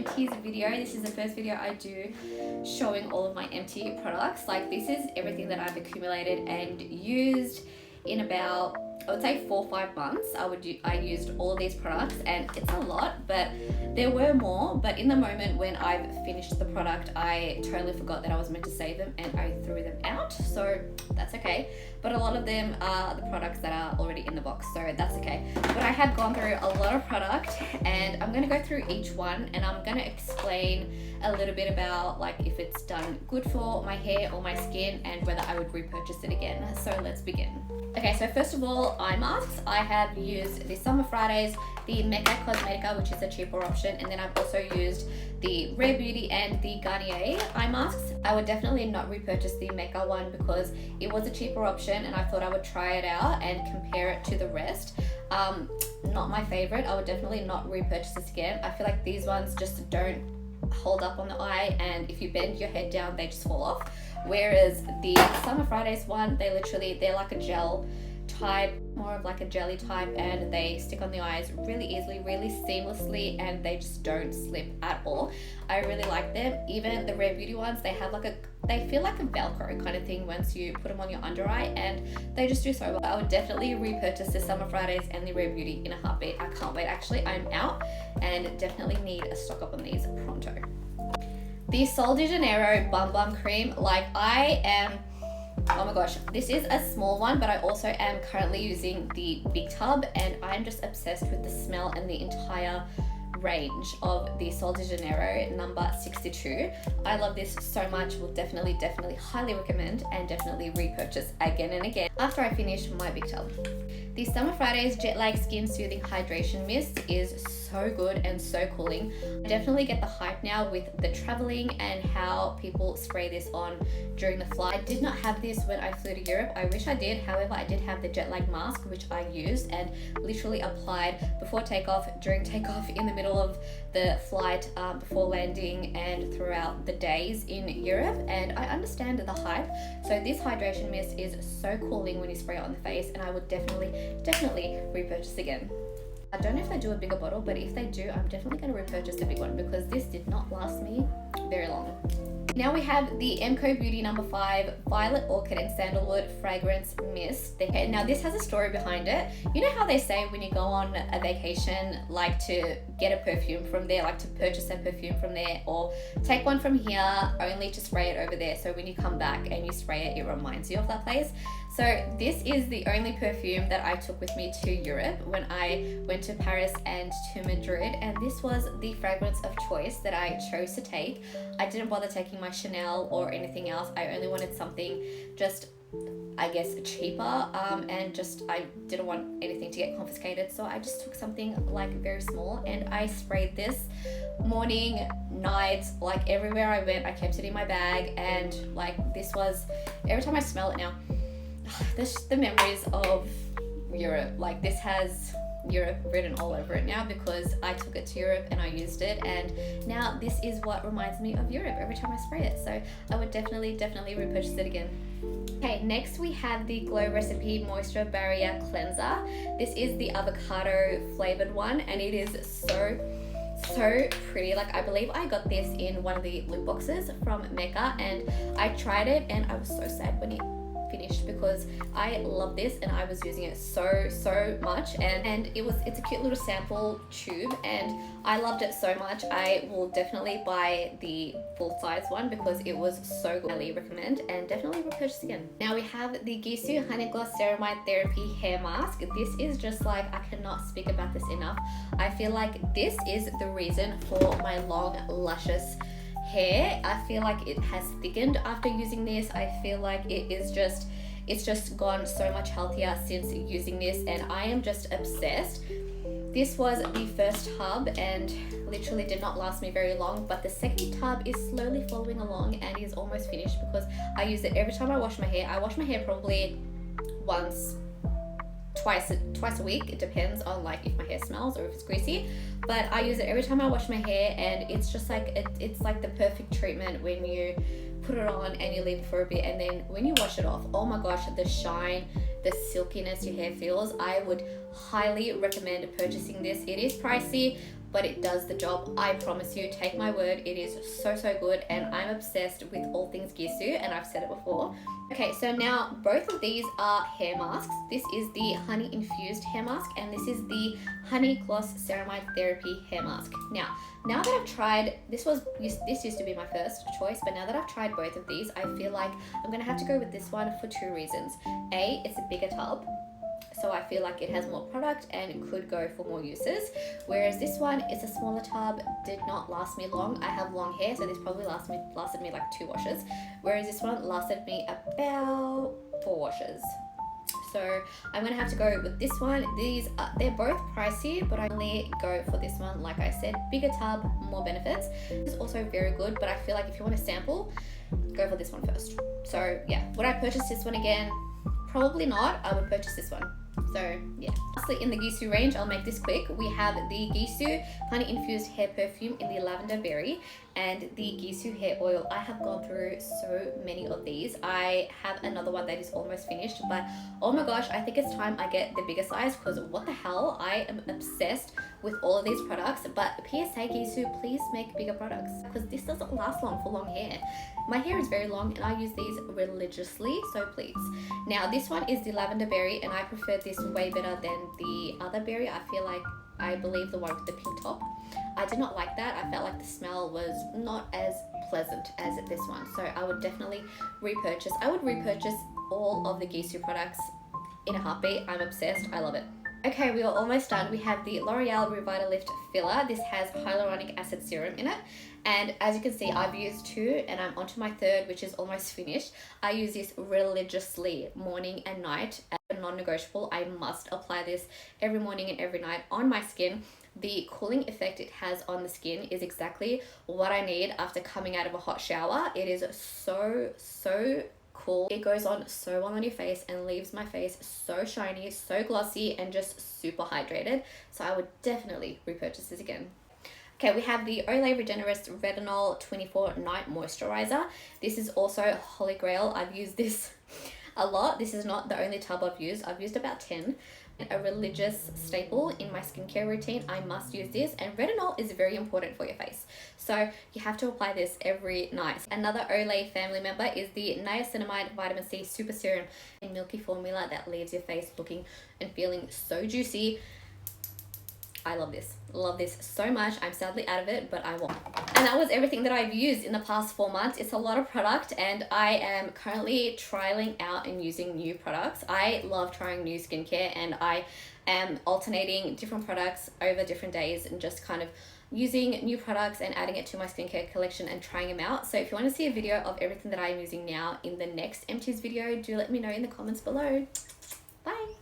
Empties video. This is the first video I do showing all of my empty products. Like, this is everything that I've accumulated and used in about, I would say 4 or 5 months. I used all of these products, and it's a lot, but there were more. But in the moment when I've finished the product, I totally forgot that I was meant to save them and I threw them out, so that's okay. But a lot of them are the products that are already in the box, so that's okay. But I have gone through a lot of product, and I'm going to go through each one, and I'm going to explain a little bit about like if it's done good for my hair or my skin and whether I would repurchase it again. So let's begin. Okay, so first of all, eye masks. I have used the Summer Fridays, the Mecca Cosmetica, which is a cheaper option, and then I've also used the Rare Beauty and the Garnier eye masks. I would definitely not repurchase the Mecca one because it was a cheaper option and I thought I would try it out and compare it to the rest. Not my favorite. I would definitely not repurchase this again. I feel like these ones just don't hold up on the eye, and if you bend your head down, they just fall off. Whereas the Summer Fridays one, they're like a gel type, more of like a jelly type, and they stick on the eyes really easily, really seamlessly, and they just don't slip at all. I really like them. Even the Rare Beauty ones, they feel like a Velcro kind of thing once you put them on your under eye, and they just do so well. I would definitely repurchase the Summer Fridays and the Rare Beauty in a heartbeat. I can't wait. Actually, I'm out and definitely need a stock up on these pronto. The Sol de Janeiro Bum Bum Cream, like oh my gosh, this is a small one, but I also am currently using the big tub, and I'm just obsessed with the smell and the entire range of the Sol de Janeiro number 62. I love this so much. Will definitely highly recommend and definitely repurchase again and again after I finish my big tub. The Summer Fridays Jet Lag Skin Soothing Hydration Mist is so good and so cooling. I definitely get the hype now with the traveling and how people spray this on during the flight. I did not have this when I flew to Europe. I wish I did. However, I did have the jet lag mask, which I used and literally applied before takeoff, during takeoff, in the middle of the flight, before landing, and throughout the days in Europe. And I understand the hype. So this hydration mist is so cooling when you spray it on the face, and I would definitely repurchase again. I don't know if they do a bigger bottle, but if they do, I'm definitely going to repurchase the big one because this did not last me very long. Now we have the Emco Beauty number 5 Violet Orchid and Sandalwood Fragrance Mist. Now this has a story behind it. You know how they say when you go on a vacation, like to get a perfume from there, like to purchase a perfume from there, or take one from here only to spray it over there, so when you come back and you spray it, it reminds you of that place. So this is the only perfume that I took with me to Europe when I went to Paris and to Madrid, and this was the fragrance of choice that I chose to take. I didn't bother taking my Chanel or anything else. I only wanted something just, I guess, cheaper, and just I didn't want anything to get confiscated, so I just took something like very small, and I sprayed this morning, night, like everywhere I went. I kept it in my bag, and like this was, every time I smell it now, the memories of Europe. Like, this has Europe written all over it now because I took it to Europe and I used it, and now this is what reminds me of Europe every time I spray it. So I would definitely repurchase it again. Okay, next we have the Glow Recipe Moisture Barrier Cleanser. This is the avocado flavored one, and it is so pretty. Like, I believe I got this in one of the lip boxes from Mecca, and I tried it and I was so sad when it finished because I love this and I was using it so much, and it's a cute little sample tube and I loved it so much. I will definitely buy the full size one because it was so good. I highly recommend and definitely repurchase again. Now we have the Gisou Honey Gloss Ceramide Therapy Hair Mask. This is just like, I cannot speak about this enough. I feel like this is the reason for my long luscious hair. I feel like it has thickened after using this. I feel like it's just gone so much healthier since using this, and I am just obsessed. This was the first tub and literally did not last me very long, but the second tub is slowly following along and is almost finished because I use it every time I wash my hair. I wash my hair probably twice a week. It depends on like if my hair smells or if it's greasy, but I use it every time I wash my hair, and it's just like it's like the perfect treatment when you put it on and you leave it for a bit, and then when you wash it off, oh my gosh, the shine, the silkiness your hair feels. I would highly recommend purchasing this. It is pricey, but it does the job. I promise you, take my word, it is so good, and I'm obsessed with all things Gissu, and I've said it before. Okay, so now both of these are hair masks. This is the honey infused hair mask, and this is the honey gloss ceramide therapy hair mask. Now that I've tried, this used to be my first choice, but now that I've tried both of these, I feel like I'm gonna have to go with this one for 2 reasons. A, it's a bigger tub, so I feel like it has more product and could go for more uses, whereas this one is a smaller tub, did not last me long. I have long hair, so this probably lasted me like 2 washes, whereas this one lasted me about 4 washes. So I'm gonna have to go with this one. They're both pricey, but I only go for this one. Like I said, bigger tub, more benefits. This is also very good, but I feel like if you want to sample, go for this one first. So yeah, would I purchase this one again? Probably not. I would purchase this one. So yeah. Lastly, in the Gissu range, I'll make this quick. We have the Gissu honey infused hair perfume in the lavender berry and the Gissu hair oil. I have gone through so many of these. I have another one that is almost finished, but oh my gosh, I think it's time I get the bigger size, because what the hell, I am obsessed with all of these products. But PSA Gissu, please make bigger products, because this doesn't last long for long hair. My hair is very long and I use these religiously, so please. Now this one is the lavender berry, and I prefer this way better than the other berry. I believe the one with the pink top. I did not like that. I felt like the smell was not as pleasant as this one. So I would definitely repurchase. I would repurchase all of the Gissu products in a heartbeat. I'm obsessed. I love it. Okay, we are almost done. We have the L'Oreal Revitalift Filler. This has hyaluronic acid serum in it. And as you can see, I've used 2 and I'm onto my 3rd, which is almost finished. I use this religiously morning and night. Non-negotiable. I must apply this every morning and every night on my skin. The cooling effect it has on the skin is exactly what I need after coming out of a hot shower. It is so cool. It goes on so well on your face and leaves my face so shiny, so glossy, and just super hydrated. So I would definitely repurchase this again. Okay, we have the Olay Regenerist Retinol 24 Night Moisturizer. This is also holy grail. I've used this a lot. This is not the only tub I've used. I've used about 10. A religious staple in my skincare routine. I must use this, and retinol is very important for your face. So you have to apply this every night. Another Olay family member is the Niacinamide Vitamin C Super Serum in milky formula that leaves your face looking and feeling so juicy. I love this so much. I'm sadly out of it, but I want. And that was everything that I've used in the past 4 months. It's a lot of product, and I am currently trialing out and using new products. I love trying new skincare, and I am alternating different products over different days and just kind of using new products and adding it to my skincare collection and trying them out. So if you want to see a video of everything that I'm using now in the next Empties video, do let me know in the comments below. Bye.